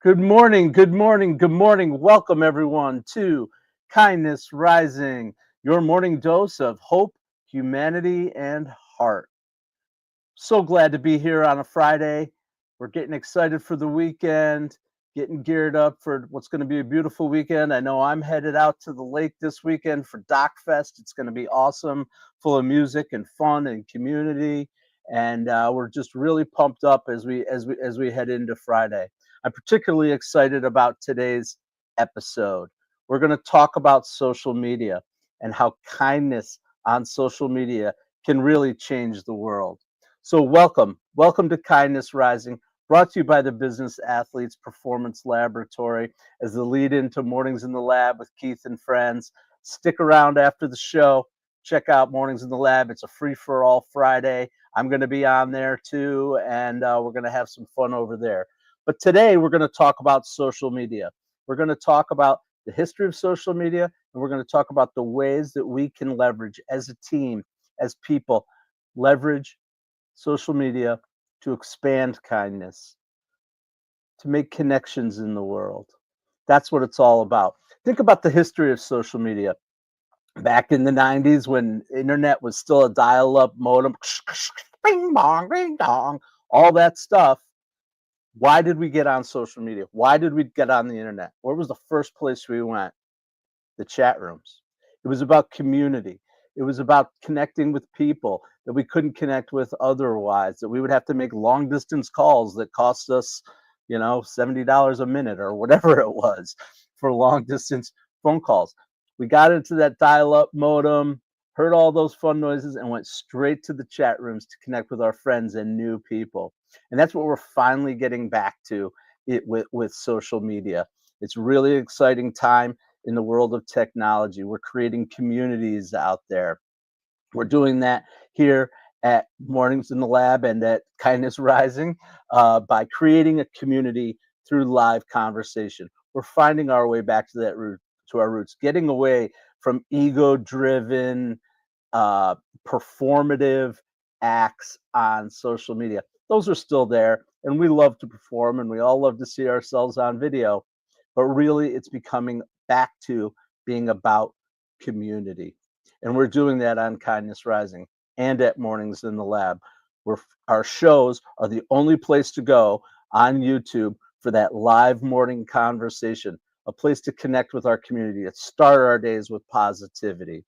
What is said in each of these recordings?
Good morning, good morning, good morning. Welcome, everyone, to Kindness Rising, your morning dose of hope, humanity, and heart. So glad to be here on a Friday. We're getting excited for the weekend, getting geared up for what's going to be a beautiful weekend. I know I'm headed out to the lake this weekend for Dock Fest. It's going to be awesome, full of music and fun and community. And we're just really pumped up as we head into Friday. I'm particularly excited about today's episode. We're going to talk about social media and how kindness on social media can really change the world. So welcome to Kindness Rising, brought to you by the Business Athletes Performance Laboratory as the lead into Mornings in the Lab with Keith and friends. Stick around after the show. Check out Mornings in the Lab. It's a free-for-all Friday. I'm going to be on there too, and we're going to have some fun over there. But today we're going to talk about social media. We're going to talk about the history of social media, and we're going to talk about the ways that we can leverage as a team, as people, leverage social media to expand kindness, to make connections in the world. That's what it's all about. Think about the history of social media. Back in the 90s when internet was still a dial-up modem, bing bong, ding dong, all that stuff. Why did we get on social media? Why did we get on the internet? Where was the first place we went? The chat rooms. It was about community. It was about connecting with people that we couldn't connect with otherwise, that we would have to make long distance calls that cost us, $70 a minute or whatever it was for long distance phone calls. We got into that dial up modem, heard all those fun noises, and went straight to the chat rooms to connect with our friends and new people. And that's what we're finally getting back to with social media. It's really exciting time in the world of technology. We're creating communities out there. We're doing that here at Mornings in the Lab and at Kindness Rising by creating a community through live conversation. We're finding our way back to that root, to our roots, getting away from ego-driven, performative acts on social media. Those are still there, and we love to perform, and we all love to see ourselves on video. But really, it's becoming back to being about community. And we're doing that on Kindness Rising and at Mornings in the Lab, where our shows are the only place to go on YouTube for that live morning conversation, a place to connect with our community, to start our days with positivity.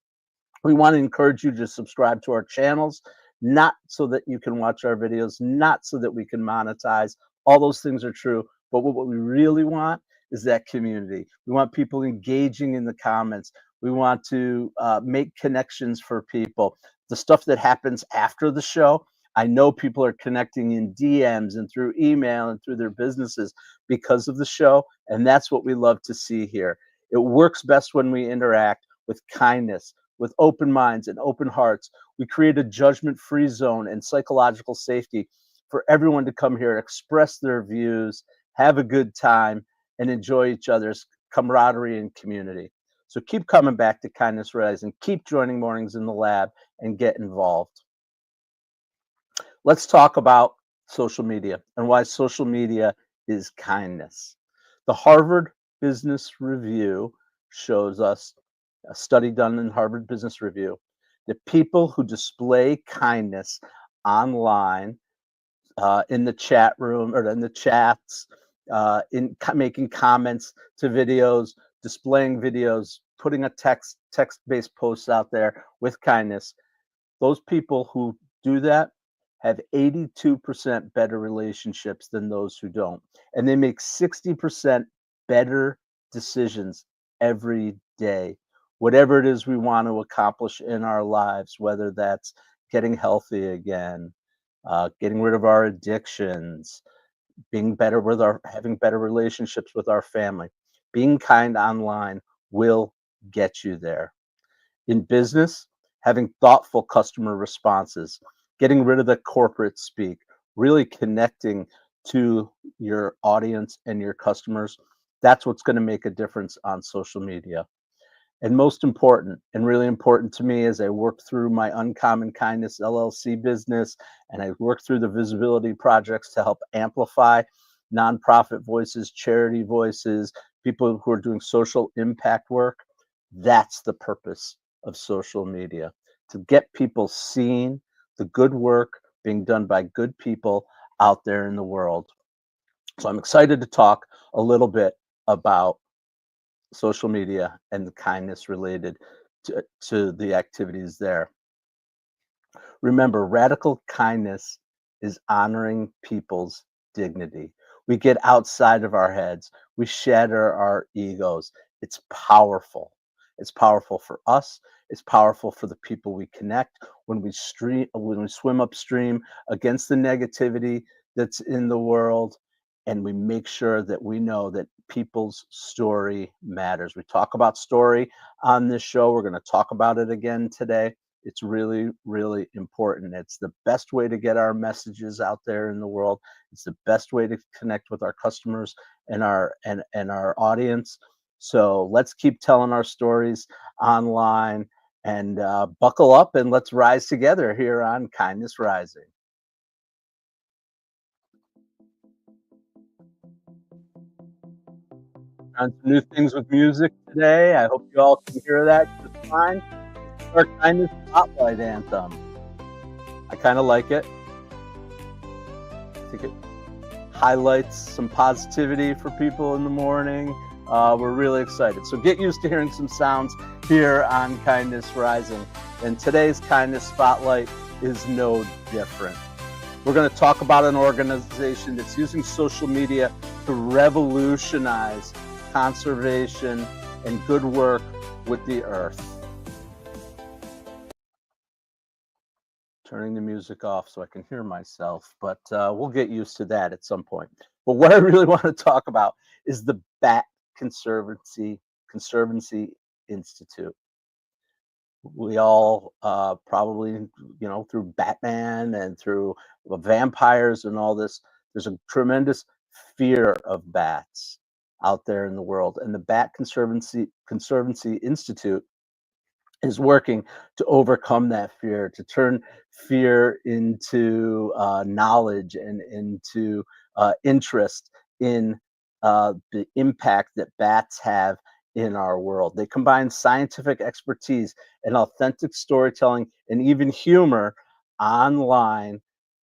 We want to encourage you to subscribe to our channels, not so that you can watch our videos, not so that we can monetize. All those things are true, but what we really want is that community. We want people engaging in the comments. We want to make connections for people. The stuff that happens after the show, I know people are connecting in DMs and through email and through their businesses because of the show, and that's what we love to see here. It works best when we interact with kindness, with open minds and open hearts. We create a judgment-free zone and psychological safety for everyone to come here, express their views, have a good time, and enjoy each other's camaraderie and community. So keep coming back to Kindness Rising, keep joining Mornings in the Lab, and get involved. Let's talk about social media and why social media is kindness. The Harvard Business Review shows us, a study done in Harvard Business Review, that people who display kindness online, in the chat room or in the chats, making comments to videos, displaying videos, putting a text-based posts out there with kindness, those people who do that have 82% better relationships than those who don't. And they make 60% better decisions every day. Whatever it is we want to accomplish in our lives, whether that's getting healthy again, getting rid of our addictions, being better with having better relationships with our family. Being kind online will get you there. In business, having thoughtful customer responses, getting rid of the corporate speak, really connecting to your audience and your customers, that's what's going to make a difference on social media. And most important, and really important to me as I work through my Uncommon Kindness LLC business and I work through the visibility projects to help amplify nonprofit voices, charity voices, people who are doing social impact work. That's the purpose of social media, to get people seeing the good work being done by good people out there in the world. So I'm excited to talk a little bit about social media and the kindness related to the activities there. Remember, radical kindness is honoring people's dignity. We get outside of our heads, we shatter our egos. It's powerful. It's powerful for us. It's powerful for the people we connect when we swim upstream against the negativity that's in the world, and we make sure that we know that people's story matters. We talk about story on this show. We're going to talk about it again today. It's really, really important. It's the best way to get our messages out there in the world. It's the best way to connect with our customers and our audience. So let's keep telling our stories online, and buckle up and let's rise together here on Kindness Rising. On some new things with music today. I hope you all can hear that just fine. It's our Kindness Spotlight anthem. I kind of like it. I think it highlights some positivity for people in the morning. We're really excited. So get used to hearing some sounds here on Kindness Rising. And today's Kindness Spotlight is no different. We're going to talk about an organization that's using social media to revolutionize conservation and good work with the earth. Turning the music off so I can hear myself, but we'll get used to that at some point. But what I really want to talk about is the Bat Conservancy Institute. We all probably, through Batman and through vampires and all this, there's a tremendous fear of bats out there in the world. And the Bat Conservancy Institute is working to overcome that fear, to turn fear into knowledge and into interest in the impact that bats have in our world. They combine scientific expertise and authentic storytelling and even humor online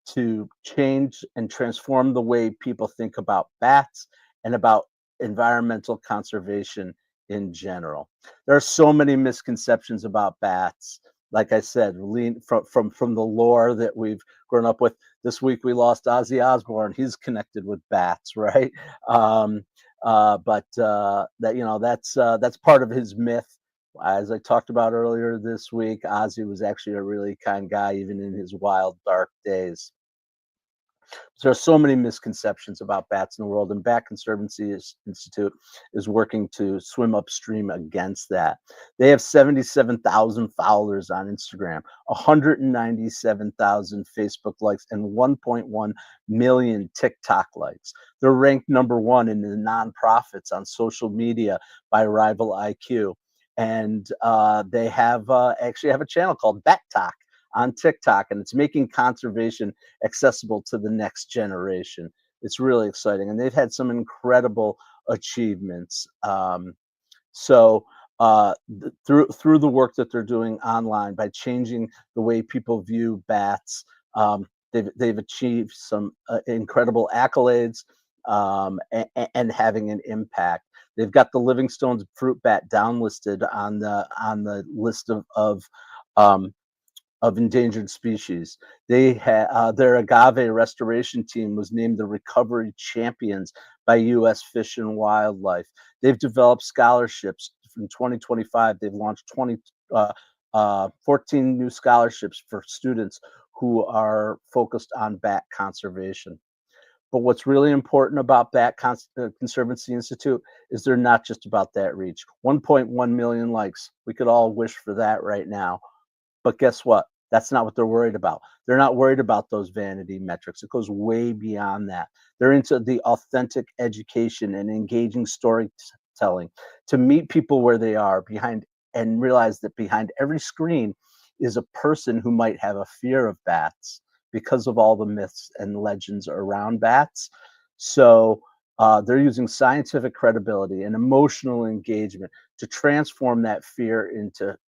to change and transform the way people think about bats and about environmental conservation in general. There are so many misconceptions about bats. Like I said, from the lore that we've grown up with. This week we lost Ozzy Osbourne. He's connected with bats, right? But that's part of his myth. As I talked about earlier this week, Ozzy was actually a really kind guy, even in his wild, dark days. There are so many misconceptions about bats in the world, and Bat Conservancy Institute is working to swim upstream against that. They have 77,000 followers on Instagram, 197,000 Facebook likes, and 1.1 million TikTok likes. They're ranked number one in the nonprofits on social media by Rival IQ. And they actually have a channel called Bat Talk on TikTok, and it's making conservation accessible to the next generation. It's really exciting, and they've had some incredible achievements. Through the work that they're doing online, by changing the way people view bats, they've achieved some incredible accolades and having an impact. They've got the Livingstone's fruit bat downlisted on the list of endangered species. Their agave restoration team was named the Recovery Champions by U.S. Fish and Wildlife. They've developed scholarships. In 2025, they've launched 14 new scholarships for students who are focused on bat conservation. But what's really important about Bat Conservancy Institute is they're not just about that reach. 1.1 million likes. We could all wish for that right now. But guess what? That's not what they're worried about. They're not worried about those vanity metrics. It goes way beyond that. They're into the authentic education and engaging storytelling to meet people where they are and realize that behind every screen is a person who might have a fear of bats because of all the myths and legends around bats. So they're using scientific credibility and emotional engagement to transform that fear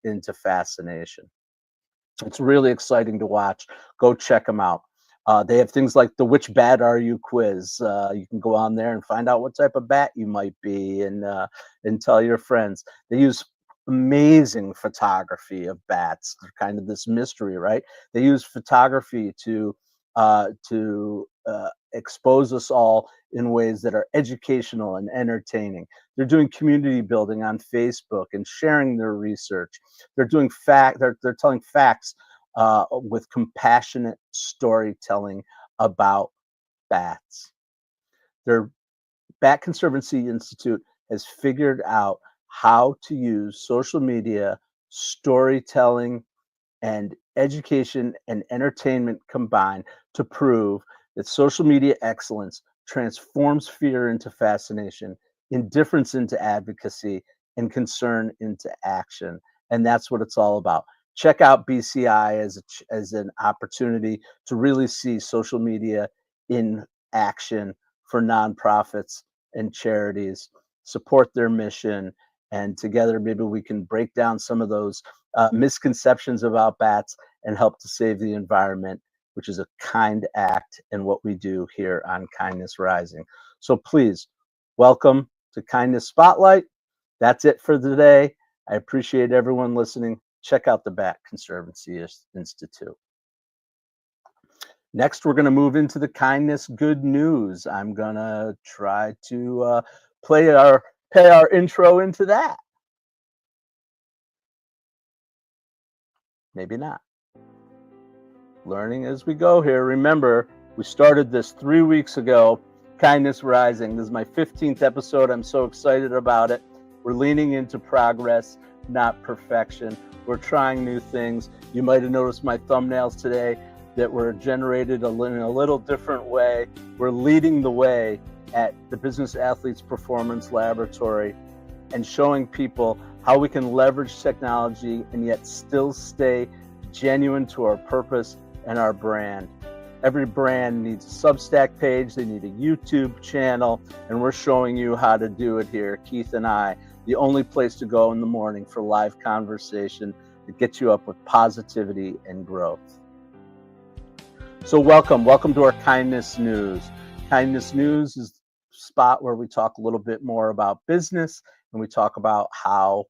into fascination. It's really exciting to watch. Go check them out. They have things like the "Which Bat Are You" quiz. You can go on there and find out what type of bat you might be, and tell your friends. They use amazing photography of bats. They're kind of this mystery, right? They use photography to expose us all in ways that are educational and entertaining. They're doing community building on Facebook and sharing their research. They're doing fact. They're telling facts with compassionate storytelling about bats. Their Bat Conservancy Institute has figured out how to use social media, storytelling, and education and entertainment combined to prove that social media excellence transforms fear into fascination, indifference into advocacy, and concern into action. And that's what it's all about. Check out BCI as an opportunity to really see social media in action for nonprofits and charities, support their mission, and together maybe we can break down some of those misconceptions about bats and help to save the environment, which is a kind act and what we do here on Kindness Rising. So please, welcome to Kindness Spotlight. That's it for today. I appreciate everyone listening. Check out the Bat Conservancy Institute. Next, we're going to move into the kindness good news. I'm going to try to pay our intro into that. Maybe not. Learning as we go here. Remember, we started this 3 weeks ago, Kindness Rising. This is my 15th episode. I'm so excited about it. We're leaning into progress, not perfection. We're trying new things. You might have noticed my thumbnails today that were generated in a little different way. We're leading the way at the Business Athletes Performance Laboratory and showing people how we can leverage technology and yet still stay genuine to our purpose and our brand. Every brand needs a Substack page, they need a YouTube channel, and we're showing you how to do it here, Keith and I, the only place to go in the morning for live conversation that gets you up with positivity and growth. So welcome to our Kindness News. Kindness News is the spot where we talk a little bit more about business, and we talk about how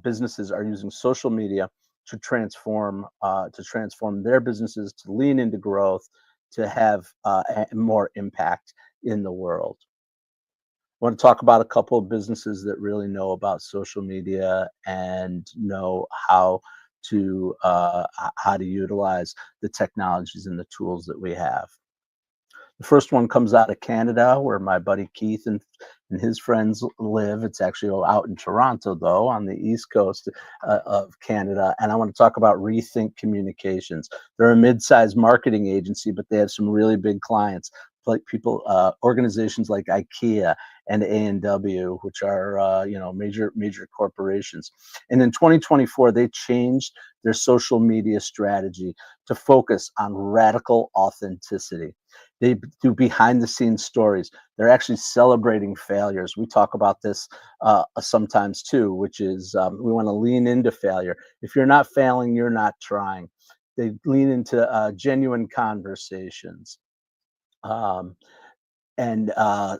businesses are using social media to transform their businesses, to lean into growth, to have more impact in the world. I want to talk about a couple of businesses that really know about social media and know how to utilize the technologies and the tools that we have. The first one comes out of Canada, where my buddy Keith and his friends live. It's actually out in Toronto, though, on the east coast of Canada. And I want to talk about Rethink Communications. They're a mid-sized marketing agency, but they have some really big clients, like organizations like IKEA and A&W, which are major corporations. And in 2024, they changed their social media strategy to focus on radical authenticity. They do behind the scenes stories. They're actually celebrating failures. We talk about this sometimes too, which is we want to lean into failure. If you're not failing, you're not trying. They lean into genuine conversations. And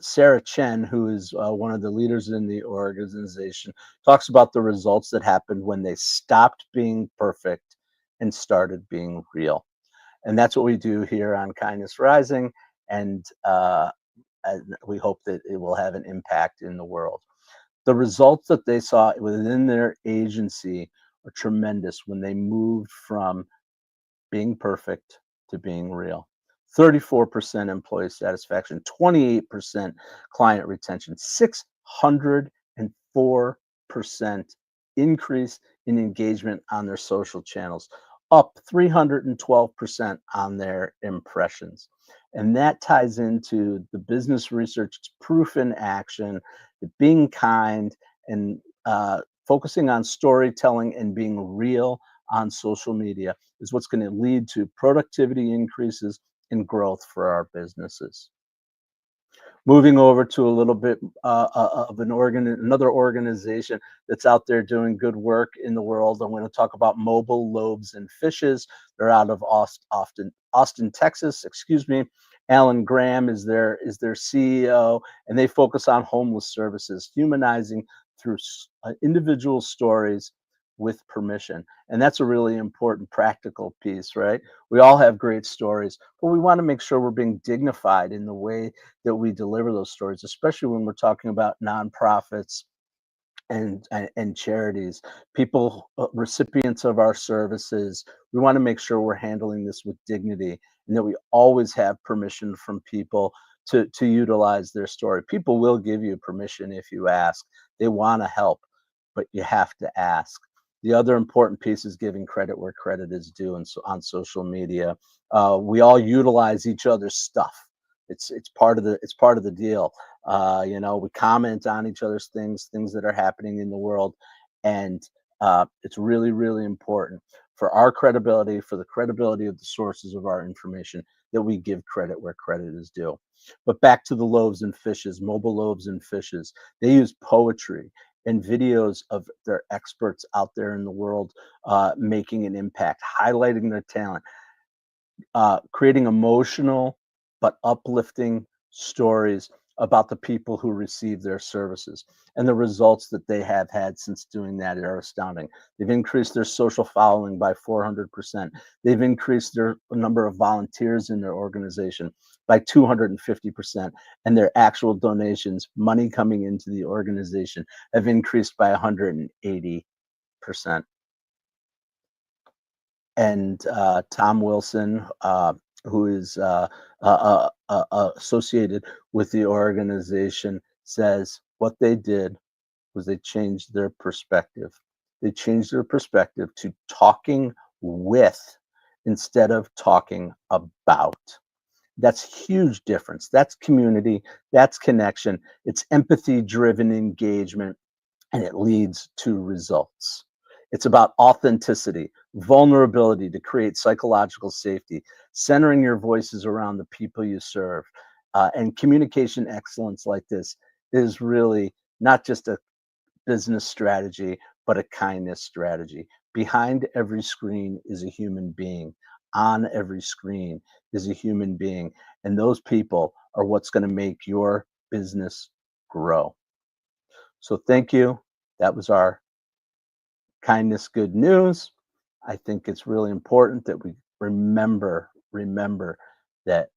Sarah Chen, who is one of the leaders in the organization, talks about the results that happened when they stopped being perfect and started being real. And that's what we do here on Kindness Rising, and we hope that it will have an impact in the world. The results that they saw within their agency are tremendous when they moved from being perfect to being real. 34% employee satisfaction, 28% client retention, 604% increase in engagement on their social channels, up 312% on their impressions. And that ties into the business research proof in action, being kind and focusing on storytelling and being real on social media is what's going to lead to productivity increases and growth for our businesses. Moving over to a little bit of another organization that's out there doing good work in the world. I'm going to talk about Mobile Loaves and Fishes. They're out of Austin, Texas. Excuse me. Alan Graham is their CEO, and they focus on homeless services, humanizing through individual stories with permission. And that's a really important practical piece, right? We all have great stories, but we want to make sure we're being dignified in the way that we deliver those stories, especially when we're talking about nonprofits and charities, people, recipients of our services. We want to make sure we're handling this with dignity and that we always have permission from people to utilize their story. People will give you permission if you ask. They want to help, but you have to ask. The other important piece is giving credit where credit is due, and so on social media, we all utilize each other's stuff. It's part of the deal. We comment on each other's things that are happening in the world, and it's really, really important for our credibility, for the credibility of the sources of our information, that we give credit where credit is due. But back to the loaves and fishes, Mobile Loaves and Fishes. They use poetry and videos of their experts out there in the world, making an impact, highlighting their talent, creating emotional but uplifting stories about the people who receive their services. And the results that they have had since doing that are astounding. They've increased their social following by 400%. They've increased their number of volunteers in their organization by 250%. And their actual donations, money coming into the organization, have increased by 180%. And Tom Wilson, who is associated with the organization, says what they did was they changed their perspective. They changed their perspective to talking with instead of talking about. That's huge difference. That's community. That's connection. It's empathy-driven engagement, and it leads to results. It's about authenticity, vulnerability to create psychological safety, centering your voices around the people you serve. And communication excellence like this is really not just a business strategy, but a kindness strategy. Behind every screen is a human being. On every screen is a human being. And those people are what's going to make your business grow. So thank you. That was our kindness good news. I think it's really important that we remember that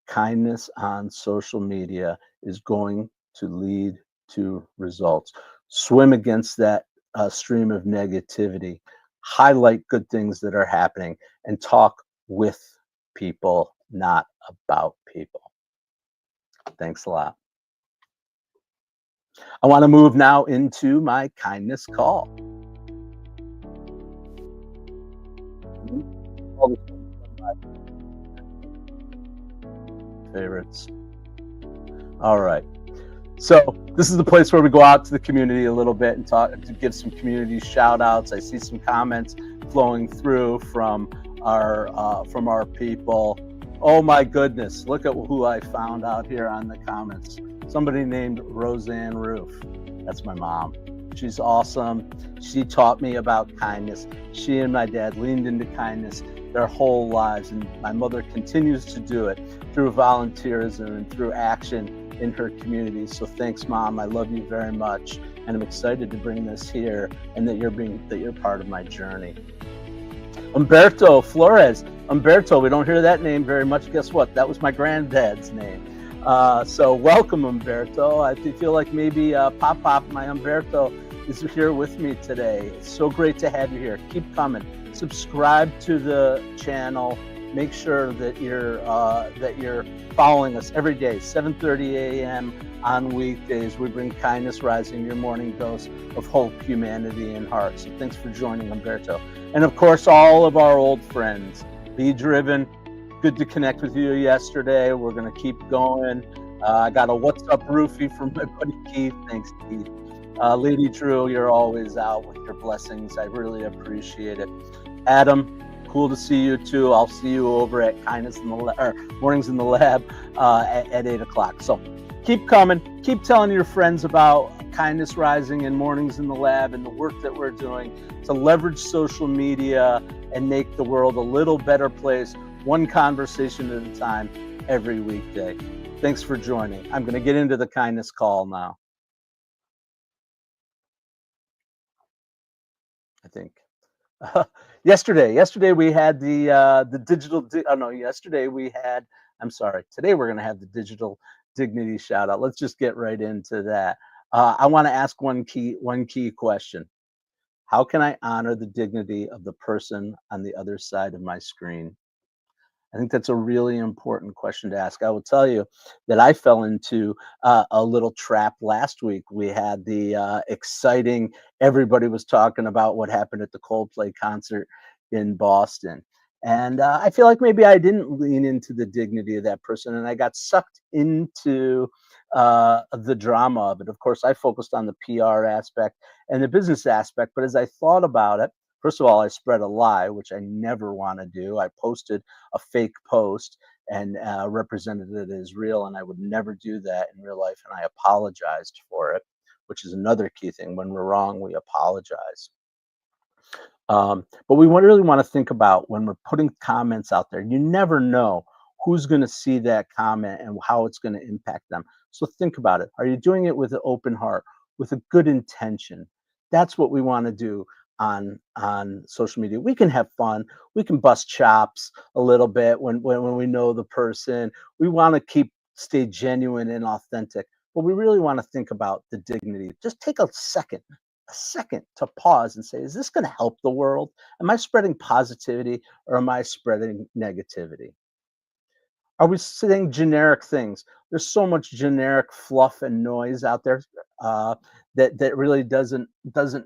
kindness on social media is going to lead to results. Swim against that stream of negativity, highlight good things that are happening, and talk with people, not about people. Thanks a lot. I want to move now into my kindness call. Favorites. All right. So this is the place where we go out to the community a little bit and talk, to give some community shout outs. I see some comments flowing through from our people. Oh my goodness, look at who I found out here on the comments. Somebody named Roseanne Roof. That's my mom. She's awesome. She taught me about kindness. She and my dad leaned into kindness their whole lives, and my mother continues to do it through volunteerism and through action in her community. So thanks, Mom. I love you very much, and I'm excited to bring this here and that you're part of my journey. Umberto Flores. Umberto, we don't hear that name very much. Guess what? That was my granddad's name. So welcome, Umberto. I feel like maybe Pop, my Umberto, is here with me today. It's so great to have you here. Keep coming. Subscribe to the channel. Make sure that you're following us every day, 7:30 a.m. on weekdays. We bring Kindness Rising, your morning dose of hope, humanity, and heart. So thanks for joining, Umberto. And of course, all of our old friends. Be driven. Good to connect with you yesterday. We're going to keep going. I got a what's up roofie from my buddy Keith. Thanks, Keith. Lady Drew, you're always out with your blessings. I really appreciate it. Adam, cool to see you too. I'll see you over at Kindness in the Mornings in the Lab at 8 o'clock. So Keep coming. Keep telling your friends about Kindness Rising and Mornings in the Lab and the work that we're doing to leverage social media and make the world a little better place, one conversation at a time, every weekday. Thanks for joining. I'm going to get into the kindness call now. I think yesterday we had the digital. Yesterday we had. I'm sorry. Today we're going to have the digital dignity shout out. Let's just get right into that. I want to ask one key question. How can I honor the dignity of the person on the other side of my screen? I think that's a really important question to ask. I will tell you that I fell into a little trap last week. We had the exciting, everybody was talking about what happened at the Coldplay concert in Boston. And I feel like maybe I didn't lean into the dignity of that person and I got sucked into the drama of it. Of course, I focused on the PR aspect and the business aspect, but as I thought about it, first of all, I spread a lie, which I never want to do. I posted a fake post and represented it as real, and I would never do that in real life. And I apologized for it, which is another key thing. When we're wrong, we apologize. But we really want to think about when we're putting comments out there. You never know who's going to see that comment and how it's going to impact them. So think about it. Are you doing it with an open heart, with a good intention? That's what we want to do on social media. We can have fun. We can bust chops a little bit when we know the person. We want to stay genuine and authentic, but we really want to think about the dignity. Just take a second to pause and say, is this going to help the world? Am I spreading positivity or am I spreading negativity? Are we saying generic things? There's so much generic fluff and noise out there that really doesn't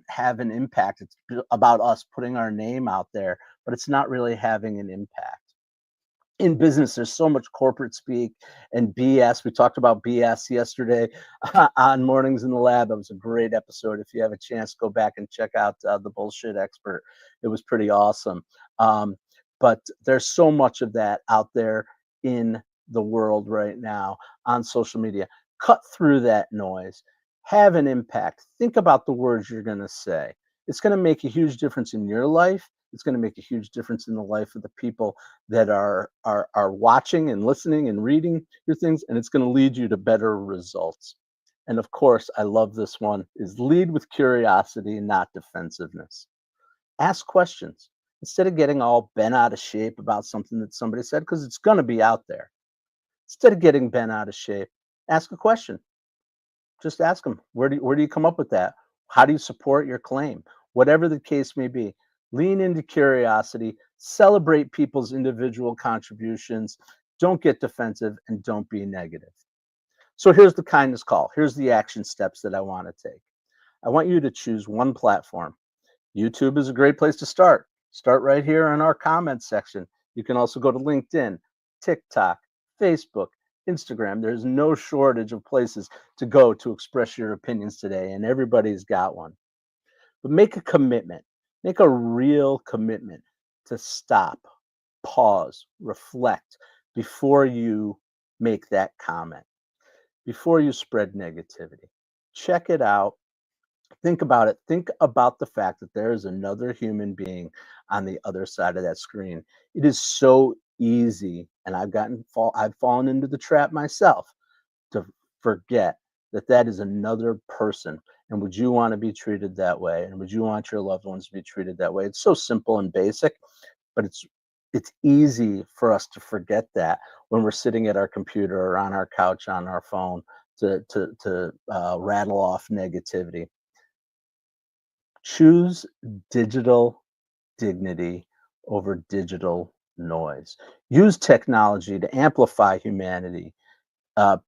have an impact. It's about us putting our name out there, but it's not really having an impact. In business, there's so much corporate speak and BS. We talked about BS yesterday on Mornings in the Lab. That was a great episode. If you have a chance, go back and check out the Bullshit Expert. It was pretty awesome. But there's so much of that out there in the world right now on social media. Cut through that noise. Have an impact. Think about the words you're going to say. It's going to make a huge difference in your life. It's going to make a huge difference in the life of the people that are watching and listening and reading your things, and it's going to lead you to better results. And of course, I love this one, is lead with curiosity, not defensiveness. Ask questions instead of getting all bent out of shape about something that somebody said, because it's going to be out there. Instead of getting bent out of shape, ask a question. Just ask them, where do you come up with that? How do you support your claim? Whatever the case may be, lean into curiosity, celebrate people's individual contributions, don't get defensive, and don't be negative. So here's the kindness call. Here's the action steps that I want to take. I want you to choose one platform. YouTube is a great place to start. Start right here in our comments section. You can also go to LinkedIn, TikTok, Facebook, Instagram. There's no shortage of places to go to express your opinions today, and everybody's got one. But make a commitment. Make a real commitment to stop, pause, reflect before you make that comment, before you spread negativity. Check it out. Think about it. Think about the fact that there is another human being on the other side of that screen. It is so easy, and I've fallen into the trap myself to forget that that is another person. And would you want to be treated that way? And would you want your loved ones to be treated that way? It's so simple and basic, but it's easy for us to forget that when we're sitting at our computer or on our couch on our phone to rattle off negativity. Choose digital dignity over digital noise. Use technology to amplify humanity.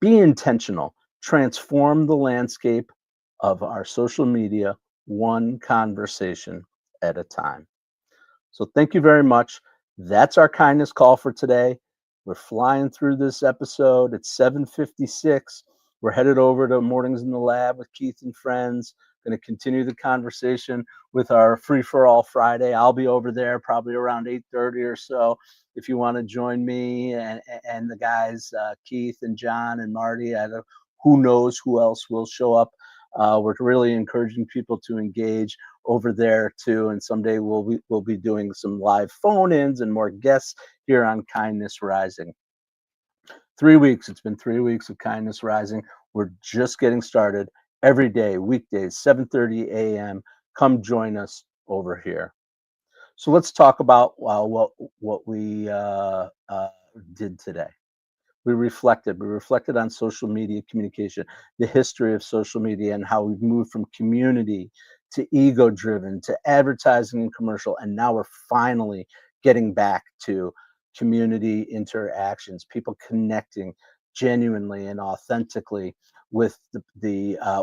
Be intentional. Transform the landscape of our social media one conversation at a time. So thank you very much. That's our kindness call for today. We're flying through this episode. It's 7:56. We're headed over to Mornings in the Lab with Keith and friends. Going to continue the conversation with our Free for All Friday. I'll be over there probably around 8:30 or so. If you want to join me and the guys, Keith and John and Marty, Who knows who else will show up? We're really encouraging people to engage over there too, and someday we'll be doing some live phone-ins and more guests here on Kindness Rising. 3 weeks. It's been 3 weeks of Kindness Rising. We're just getting started. Every day, weekdays, 7:30 a.m. Come join us over here. So let's talk about what we did today. We reflected. We reflected on social media communication, the history of social media, and how we've moved from community to ego-driven to advertising and commercial, and now we're finally getting back to community interactions, people connecting genuinely and authentically with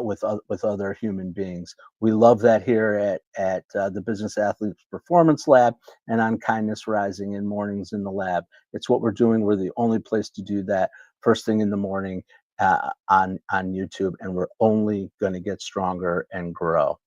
with other human beings. We love that here at the Business Athletes Performance Lab and on Kindness Rising in Mornings in the Lab. It's what we're doing. We're the only place to do that first thing in the morning on YouTube, and we're only going to get stronger and grow.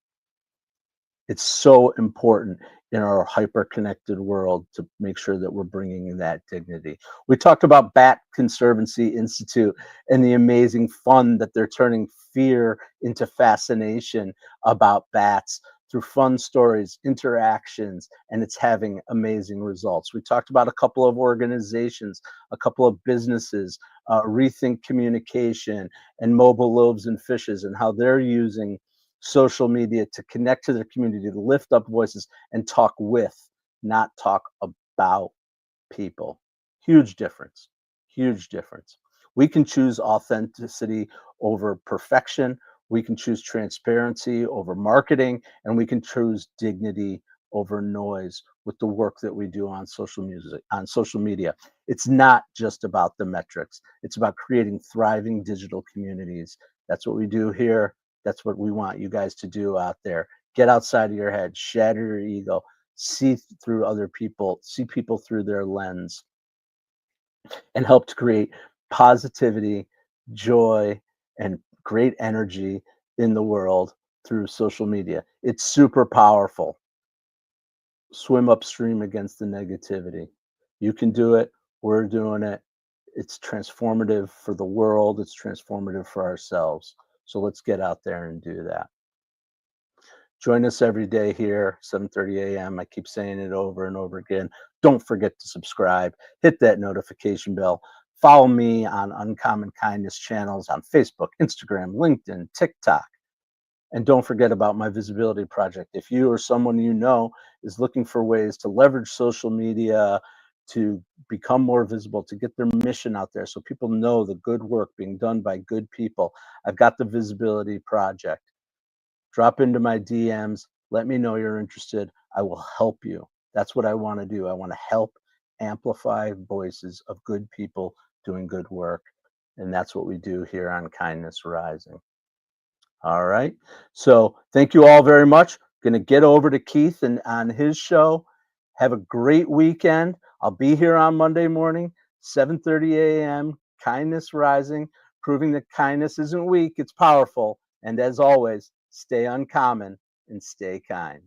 It's so important in our hyper-connected world to make sure that we're bringing in that dignity. We talked about Bat Conservancy Institute and the amazing fun that they're turning fear into fascination about bats through fun stories, interactions, and it's having amazing results. We talked about a couple of organizations, a couple of businesses, Rethink Communication and Mobile Loaves and Fishes, and how they're using social media to connect to their community, to lift up voices and talk with, not talk about people. Huge difference. Huge difference. We can choose authenticity over perfection. We can choose transparency over marketing, and we can choose dignity over noise with the work that we do on social media. It's not just about the metrics. It's about creating thriving digital communities. That's what we do here. That's what we want you guys to do out there. Get outside of your head, shatter your ego, see through other people, see people through their lens, and help to create positivity, joy, and great energy in the world through social media. It's super powerful. Swim upstream against the negativity. You can do it. We're doing it. It's transformative for the world. It's transformative for ourselves. So let's get out there and do that. Join us every day here, 7:30 a.m. I keep saying it over and over again. Don't forget to subscribe. Hit that notification bell. Follow me on Uncommon Kindness channels on Facebook, Instagram, LinkedIn, TikTok. And don't forget about my visibility project. If you or someone you know is looking for ways to leverage social media to become more visible, to get their mission out there so people know the good work being done by good people, I've got the visibility project. Drop into my DMs. Let me know you're interested. I will help you. That's what I want to do. I want to help amplify voices of good people doing good work. And that's what we do here on Kindness Rising. All right. So thank you all very much. Going to get over to Keith and on his show. Have a great weekend. I'll be here on Monday morning, 7:30 a.m. Kindness Rising, proving that kindness isn't weak, it's powerful. And as always, stay uncommon and stay kind.